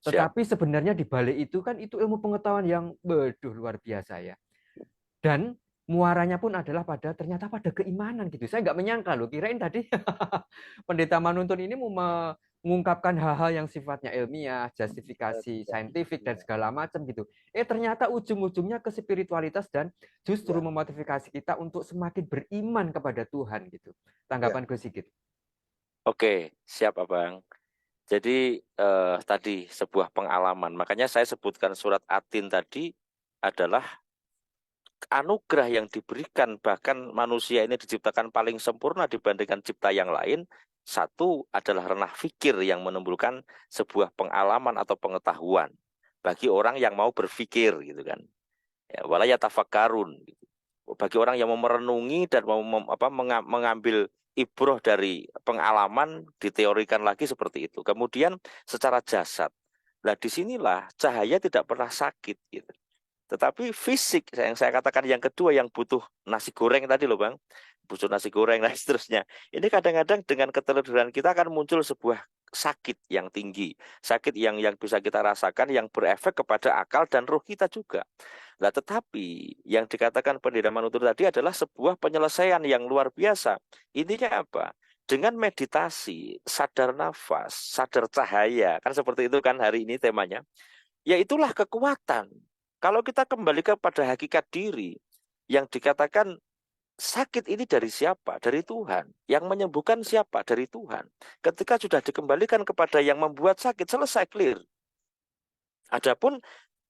Siap. Tetapi sebenarnya di balik itu kan itu ilmu pengetahuan yang beduh luar biasa ya. Dan muaranya pun adalah ternyata pada keimanan gitu. Saya nggak menyangka loh, kirain tadi Pendeta Manuntun ini mau mengungkapkan hal-hal yang sifatnya ilmiah, justifikasi saintifik dan segala macam gitu. Ternyata ujung-ujungnya ke spiritualitas dan justru Ya, memotivasi kita untuk semakin beriman kepada Tuhan gitu. ya. Tanggapan gue sedikit. Oke, siap Abang. Jadi tadi sebuah pengalaman. Makanya saya sebutkan surat Atin tadi adalah anugerah yang diberikan, bahkan manusia ini diciptakan paling sempurna dibandingkan cipta yang lain. Satu adalah ranah fikir yang menimbulkan sebuah pengalaman atau pengetahuan bagi orang yang mau berpikir gitu kan. Ya, wala yatafakkarun gitu. Bagi orang yang mau merenungi dan mau mengambil ibroh dari pengalaman, diteorikan lagi seperti itu. Kemudian secara jasad. Nah, disinilah cahaya tidak pernah sakit gitu. Tetapi fisik yang saya katakan yang kedua yang butuh nasi goreng tadi loh Bang. Butuh nasi goreng dan seterusnya. Ini kadang-kadang dengan keteledoran kita akan muncul sebuah sakit yang tinggi. Sakit yang bisa kita rasakan yang berefek kepada akal dan ruh kita juga. Nah, tetapi yang dikatakan Pendeta Manutur tadi adalah sebuah penyelesaian yang luar biasa. Intinya apa? Dengan meditasi, sadar nafas, sadar cahaya. Kan seperti itu kan hari ini temanya. Ya itulah kekuatan. Kalau kita kembali kepada hakikat diri, yang dikatakan sakit ini dari siapa? Dari Tuhan. Yang menyembuhkan siapa? Dari Tuhan. Ketika sudah dikembalikan kepada yang membuat sakit, selesai clear. Adapun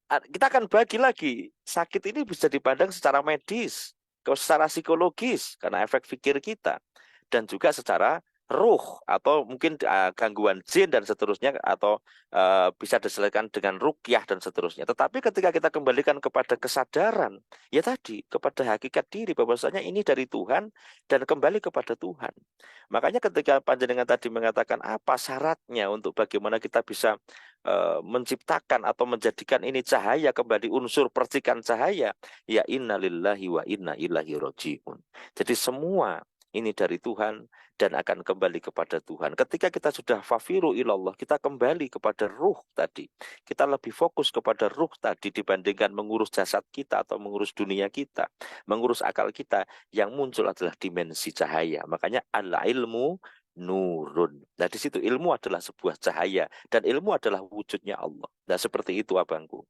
kita akan bagi lagi. Sakit ini bisa dipandang secara medis, secara psikologis, karena efek pikir kita. Dan juga secara ruh, atau mungkin gangguan jin dan seterusnya, atau bisa diselesaikan dengan ruqyah dan seterusnya. Tetapi ketika kita kembalikan kepada kesadaran, ya tadi, kepada hakikat diri, bahwasanya ini dari Tuhan, dan kembali kepada Tuhan. Makanya ketika panjenengan tadi mengatakan apa syaratnya untuk bagaimana kita bisa menciptakan atau menjadikan ini cahaya kembali, unsur percikan cahaya, ya inna lillahi wa inna ilaihi rojiun. Jadi semua ini dari Tuhan dan akan kembali kepada Tuhan. Ketika kita sudah fafiru ilallah, kita kembali kepada ruh tadi. Kita lebih fokus kepada ruh tadi dibandingkan mengurus jasad kita atau mengurus dunia kita, mengurus akal kita. Yang muncul adalah dimensi cahaya. Makanya al-ilmu nurun. Nah, di situ ilmu adalah sebuah cahaya dan ilmu adalah wujudnya Allah. Nah, seperti itu abangku.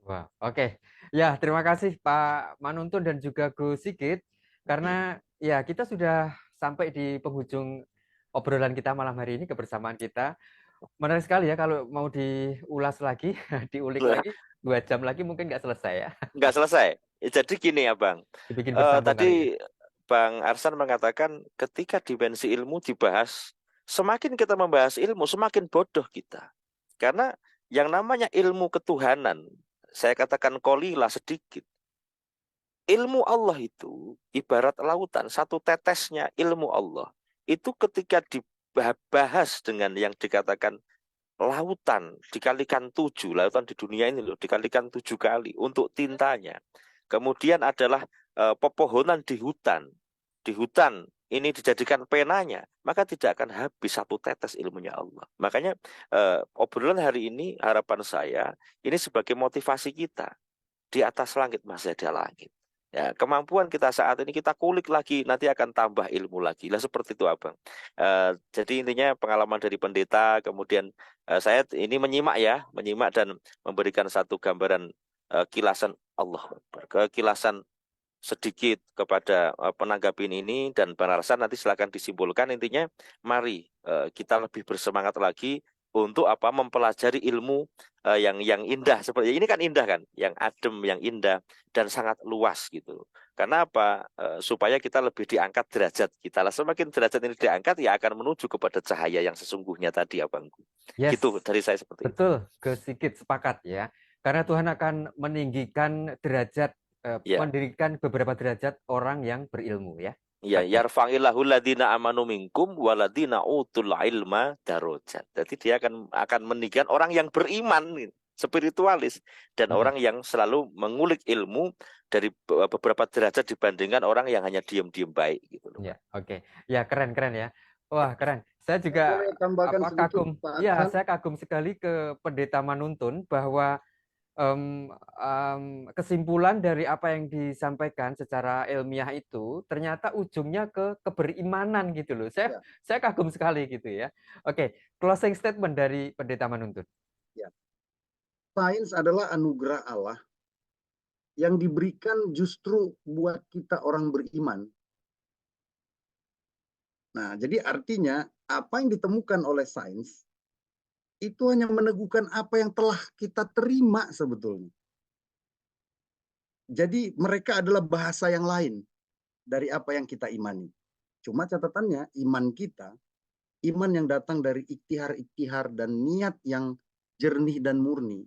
Wah, oke. Ya, terima kasih Pak Manuntun dan juga Gus Sigit. Karena ya kita sudah sampai di penghujung obrolan kita malam hari ini, kebersamaan kita. Menarik sekali ya kalau mau diulas lagi, diulik lagi, 2 jam lagi mungkin nggak selesai ya. Nggak selesai. Jadi gini abang. Dibikin bersambung kali ya. Tadi Bang Arsan mengatakan ketika dimensi ilmu dibahas, semakin kita membahas ilmu, semakin bodoh kita. Karena yang namanya ilmu ketuhanan, saya katakan kolilah sedikit. Ilmu Allah itu ibarat lautan, satu tetesnya ilmu Allah. Itu ketika dibahas dengan yang dikatakan lautan, dikalikan 7, lautan di dunia ini loh, dikalikan 7 kali untuk tintanya. Kemudian adalah pepohonan di hutan. Di hutan ini dijadikan penanya, maka tidak akan habis satu tetes ilmunya Allah. Makanya obrolan hari ini, harapan saya, ini sebagai motivasi kita. Di atas langit masih ada langit. Ya, kemampuan kita saat ini kita kulik lagi, nanti akan tambah ilmu lagi. Lah seperti itu abang. Jadi intinya pengalaman dari pendeta, kemudian saya ini menyimak ya, menyimak dan memberikan satu gambaran kilasan Allah, kilasan sedikit kepada penanggapin ini, dan Bang Arsan nanti silakan disimpulkan. Intinya mari kita lebih bersemangat lagi untuk mempelajari ilmu yang indah seperti ini, kan indah kan, yang adem, yang indah dan sangat luas gitu. Karena apa? Supaya kita lebih diangkat derajat kita. Lah semakin derajat ini diangkat, ya akan menuju kepada cahaya yang sesungguhnya tadi abangku. Yes, Gitu dari saya seperti itu. betul, Gus Sigit sepakat ya. Karena Tuhan akan meninggikan derajat, Ya. mendirikan beberapa derajat orang yang berilmu ya. Ya, Sepakat. yarfa'illahu ladina amanu minkum waladina utul ilma darajat. Jadi dia akan meninggikan orang yang beriman, spiritualis, dan Mm-mm. orang yang selalu mengulik ilmu dari beberapa derajat dibandingkan orang yang hanya diam-diam baik gitu loh, Ya, Pak. oke. Ya, keren keren ya. Wah, keren. Saya juga Boleh tambahkan sedikit, kagum, Pak ya Aksan? saya kagum sekali ke Pendeta Manuntun bahwa kesimpulan dari apa yang disampaikan secara ilmiah itu ternyata ujungnya ke keberimanan gitu loh. Ya, Saya kagum sekali gitu ya. Oke, closing statement dari Pendeta Manuntun. ya. Sains adalah anugerah Allah yang diberikan justru buat kita orang beriman. Nah, jadi artinya apa yang ditemukan oleh sains itu hanya meneguhkan apa yang telah kita terima sebetulnya. Jadi mereka adalah bahasa yang lain dari apa yang kita imani. Cuma catatannya, iman kita, iman yang datang dari ikhtiar-ikhtiar dan niat yang jernih dan murni,